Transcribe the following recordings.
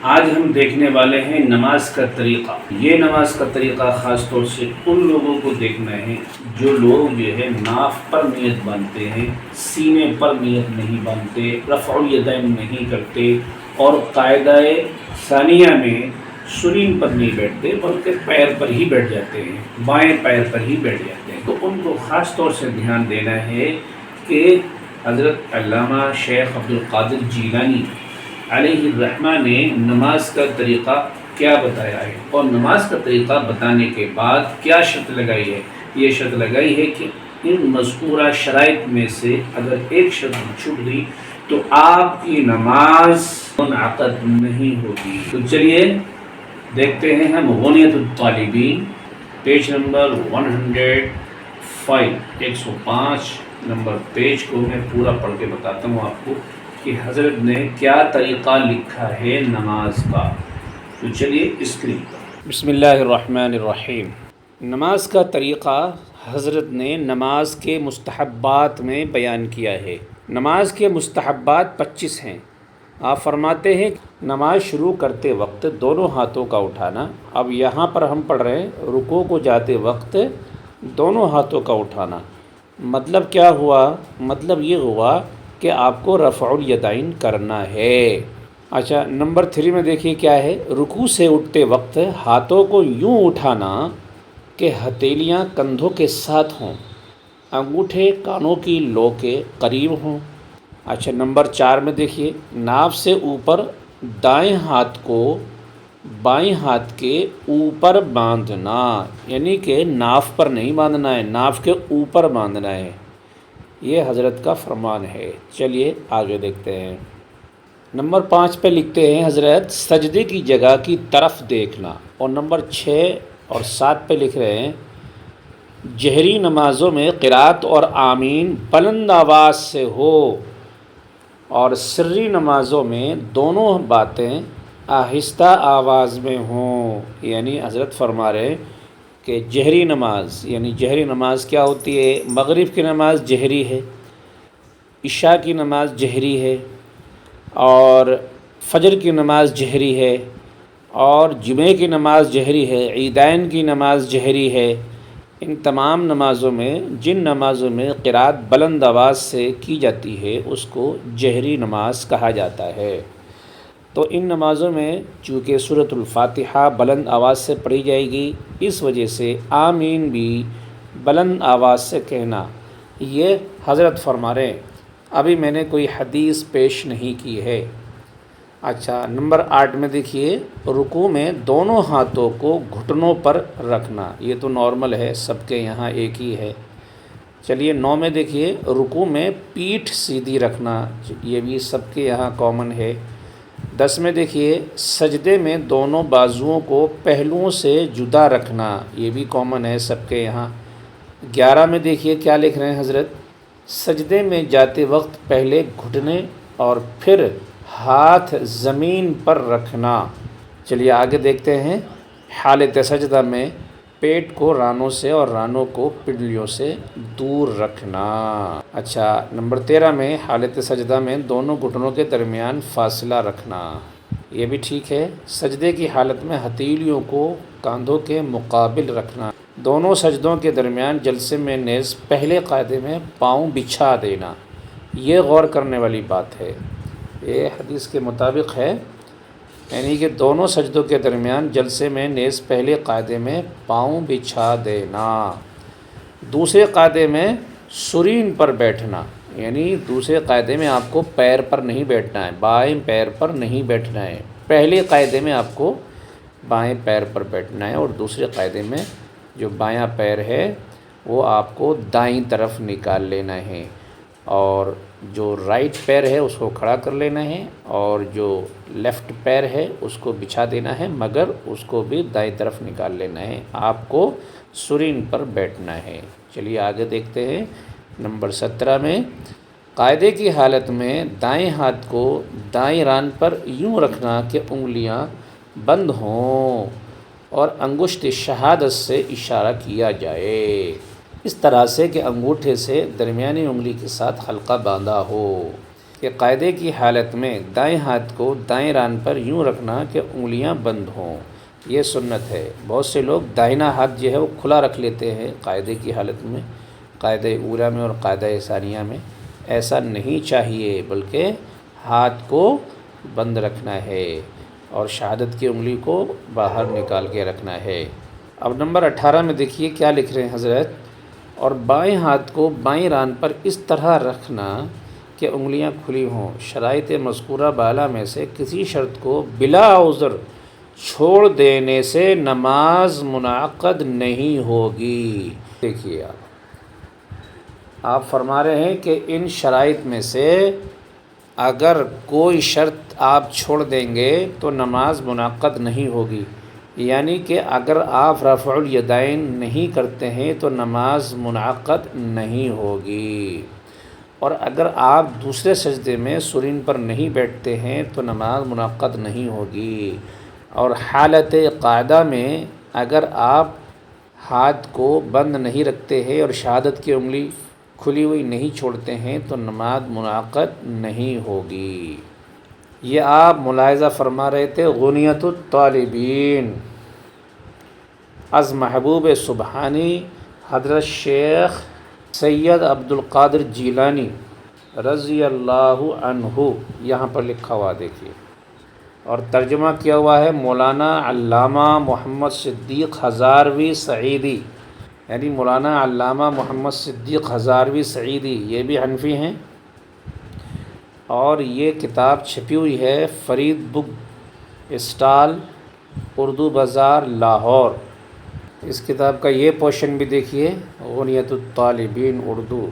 آج ہم دیکھنے والے ہیں نماز کا طریقہ۔ یہ نماز کا طریقہ خاص طور سے ان لوگوں کو دیکھنا ہے جو لوگ جو ہے ناف پر نیت باندھتے ہیں، سینے پر نیت نہیں باندھتے، رفع الیدین نہیں کرتے، اور قاعدہ ثانیہ میں سرین پر نہیں بیٹھتے بلکہ پیر پر ہی بیٹھ جاتے ہیں، بائیں پیر پر ہی بیٹھ جاتے ہیں۔ تو ان کو خاص طور سے دھیان دینا ہے کہ حضرت علامہ شیخ عبد القادر جیلانی علیہ الرحمہ نے نماز کا طریقہ کیا بتایا ہے، اور نماز کا طریقہ بتانے کے بعد کیا شرط لگائی ہے۔ یہ شرط لگائی ہے کہ ان مذکورہ شرائط میں سے اگر ایک شرط چھوٹ گئی تو آپ کی نماز منعقد نہیں ہوگی۔ تو چلیے دیکھتے ہیں ہم غنیۃ الطالبین پیج نمبر 105 105 نمبر پیج کو میں پورا پڑھ کے بتاتا ہوں آپ کو کہ حضرت نے کیا طریقہ لکھا ہے نماز کا۔ تو چلیے اسکرین پر بسم اللہ الرحمن الرحیم۔ نماز کا طریقہ حضرت نے نماز کے مستحبات میں بیان کیا ہے۔ نماز کے مستحبات 25 ہیں۔ آپ فرماتے ہیں نماز شروع کرتے وقت دونوں ہاتھوں کا اٹھانا۔ اب یہاں پر ہم پڑھ رہے ہیں رکوع کو جاتے وقت دونوں ہاتھوں کا اٹھانا۔ مطلب کیا ہوا؟ مطلب یہ ہوا کہ آپ کو رفع الیدین کرنا ہے۔ اچھا نمبر 3 میں دیکھیے کیا ہے، رکوع سے اٹھتے وقت ہاتھوں کو یوں اٹھانا کہ ہتھیلیاں کندھوں کے ساتھ ہوں، انگوٹھے کانوں کی لو کے قریب ہوں۔ اچھا نمبر 4 میں دیکھیے، ناف سے اوپر دائیں ہاتھ کو بائیں ہاتھ کے اوپر باندھنا، یعنی کہ ناف پر نہیں باندھنا ہے، ناف کے اوپر باندھنا ہے۔ یہ حضرت کا فرمان ہے۔ چلیے آگے دیکھتے ہیں۔ نمبر 5 پہ لکھتے ہیں حضرت سجدے کی جگہ کی طرف دیکھنا، اور نمبر 6 اور 7 پہ لکھ رہے ہیں جہری نمازوں میں قرات اور آمین بلند آواز سے ہو، اور سری نمازوں میں دونوں باتیں آہستہ آواز میں ہوں۔ یعنی حضرت فرما رہے ہیں کہ جہری نماز، یعنی جہری نماز کیا ہوتی ہے؟ مغرب کی نماز جہری ہے، عشاء کی نماز جہری ہے، اور فجر کی نماز جہری ہے، اور جمعہ کی نماز جہری ہے، عیدین کی نماز جہری ہے۔ ان تمام نمازوں میں جن نمازوں میں قرات بلند آواز سے کی جاتی ہے اس کو جہری نماز کہا جاتا ہے۔ تو ان نمازوں میں چونکہ سورۃ الفاتحہ بلند آواز سے پڑھی جائے گی، اس وجہ سے آمین بھی بلند آواز سے کہنا۔ یہ حضرت فرما رہے ہیں، ابھی میں نے کوئی حدیث پیش نہیں کی ہے۔ اچھا نمبر 8 میں دیکھیے، رکوع میں دونوں ہاتھوں کو گھٹنوں پر رکھنا۔ یہ تو نارمل ہے، سب کے یہاں ایک ہی ہے۔ چلیے 9 میں دیکھیے، رکوع میں پیٹھ سیدھی رکھنا، یہ بھی سب کے یہاں کامن ہے۔ 10 میں دیکھیے، سجدے میں دونوں بازوؤں کو پہلوؤں سے جدا رکھنا، یہ بھی کامن ہے سب کے یہاں۔ 11 میں دیکھیے کیا لکھ رہے ہیں حضرت، سجدے میں جاتے وقت پہلے گھٹنے اور پھر ہاتھ زمین پر رکھنا۔ چلیے آگے دیکھتے ہیں، حالت سجدہ میں پیٹ کو رانوں سے اور رانوں کو پنڈلیوں سے دور رکھنا۔ اچھا نمبر 13 میں حالت سجدہ میں دونوں گھٹنوں کے درمیان فاصلہ رکھنا، یہ بھی ٹھیک ہے۔ سجدے کی حالت میں ہتھیلیوں کو کاندھوں کے مقابل رکھنا۔ دونوں سجدوں کے درمیان جلسے میں نیز پہلے قاعدے میں پاؤں بچھا دینا، یہ غور کرنے والی بات ہے۔ یہ حدیث کے مطابق ہے، یعنی کہ دونوں سجدوں کے درمیان جلسے میں نیز پہلے قاعدے میں پاؤں بچھا دینا۔ دوسرے قاعدے میں سرین پر بیٹھنا، یعنی دوسرے قاعدے میں آپ کو پیر پر نہیں بیٹھنا ہے، بائیں پیر پر نہیں بیٹھنا ہے۔ پہلے قاعدے میں آپ کو بائیں پیر پر بیٹھنا ہے، اور دوسرے قاعدے میں جو بایاں پیر ہے وہ آپ کو دائیں طرف نکال لینا ہے، اور جو رائٹ پیر ہے اس کو کھڑا کر لینا ہے، اور جو لیفٹ پیر ہے اس کو بچھا دینا ہے، مگر اس کو بھی دائیں طرف نکال لینا ہے۔ آپ کو سرین پر بیٹھنا ہے۔ چلیے آگے دیکھتے ہیں، نمبر 17 میں قاعدے کی حالت میں دائیں ہاتھ کو دائیں ران پر یوں رکھنا کہ انگلیاں بند ہوں اور انگشت شہادت سے اشارہ کیا جائے، اس طرح سے کہ انگوٹھے سے درمیانی انگلی کے ساتھ حلقہ باندھا ہو۔ کہ قاعدے کی حالت میں دائیں ہاتھ کو دائیں ران پر یوں رکھنا کہ انگلیاں بند ہوں، یہ سنت ہے۔ بہت سے لوگ دائنا ہاتھ جو ہے وہ کھلا رکھ لیتے ہیں قاعدے کی حالت میں، قاعدہ اولیٰ میں اور قاعدہ ثانیہ میں۔ ایسا نہیں چاہیے، بلکہ ہاتھ کو بند رکھنا ہے اور شہادت کی انگلی کو باہر نکال کے رکھنا ہے۔ اب نمبر 18 میں دیکھیے کیا لکھ رہے ہیں حضرت، اور بائیں ہاتھ کو بائیں ران پر اس طرح رکھنا کہ انگلیاں کھلی ہوں۔ شرائط مذکورہ بالا میں سے کسی شرط کو بلا عذر چھوڑ دینے سے نماز منعقد نہیں ہوگی۔ دیکھیے آپ فرما رہے ہیں کہ ان شرائط میں سے اگر کوئی شرط آپ چھوڑ دیں گے تو نماز منعقد نہیں ہوگی، یعنی کہ اگر آپ رفع الیدین نہیں کرتے ہیں تو نماز منعقد نہیں ہوگی، اور اگر آپ دوسرے سجدے میں سرین پر نہیں بیٹھتے ہیں تو نماز منعقد نہیں ہوگی، اور حالت قاعدہ میں اگر آپ ہاتھ کو بند نہیں رکھتے ہیں اور شہادت کی انگلی کھلی ہوئی نہیں چھوڑتے ہیں تو نماز منعقد نہیں ہوگی۔ یہ آپ ملاحظہ فرما رہے تھے غنیۃ الطالبین از محبوب سبحانی حضرت شیخ سید عبدالقادر جیلانی رضی اللہ عنہ، یہاں پر لکھا ہوا دیکھیے، اور ترجمہ کیا ہوا ہے مولانا علامہ محمد صدیق ہزاروی سعیدی، یعنی مولانا علامہ محمد صدیق ہزاروی سعیدی، یہ بھی حنفی ہیں، اور یہ کتاب چھپی ہوئی ہے فرید بک اسٹال اردو بازار لاہور۔ اس کتاب کا یہ پورشن بھی دیکھیے، غنیۃ الطالبین اردو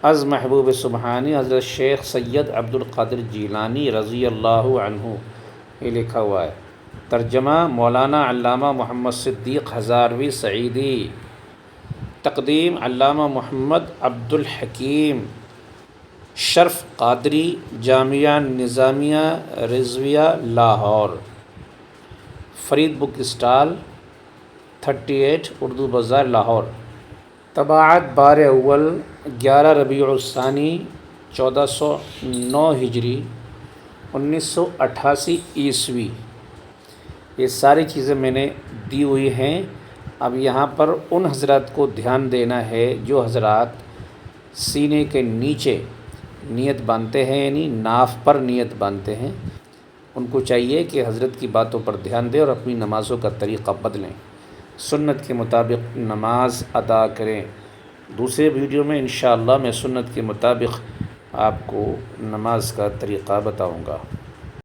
از محبوب سبحانی حضرت شیخ سید عبدالقادر جیلانی رضی اللہ عنہ، یہ لکھا ہوا ہے۔ ترجمہ مولانا علامہ محمد صدیق ہزاروی سعیدی، تقدیم علامہ محمد عبد الحکیم، شرف قادری، جامعہ نظامیہ رضویہ لاہور، فرید بک اسٹال 38 اردو بازار لاہور۔ طباعت بار اول 11 ربیع الثانی 1409 ہجری 1988 عیسوی۔ یہ ساری چیزیں میں نے دی ہوئی ہیں۔ اب یہاں پر ان حضرات کو دھیان دینا ہے جو حضرات سینے کے نیچے نیت باندھتے ہیں، یعنی ناف پر نیت باندھتے ہیں، ان کو چاہیے کہ حضرت کی باتوں پر دھیان دیں اور اپنی نمازوں کا طریقہ بدلیں، سنت کے مطابق نماز ادا کریں۔ دوسرے ویڈیو میں انشاءاللہ میں سنت کے مطابق آپ کو نماز کا طریقہ بتاؤں گا۔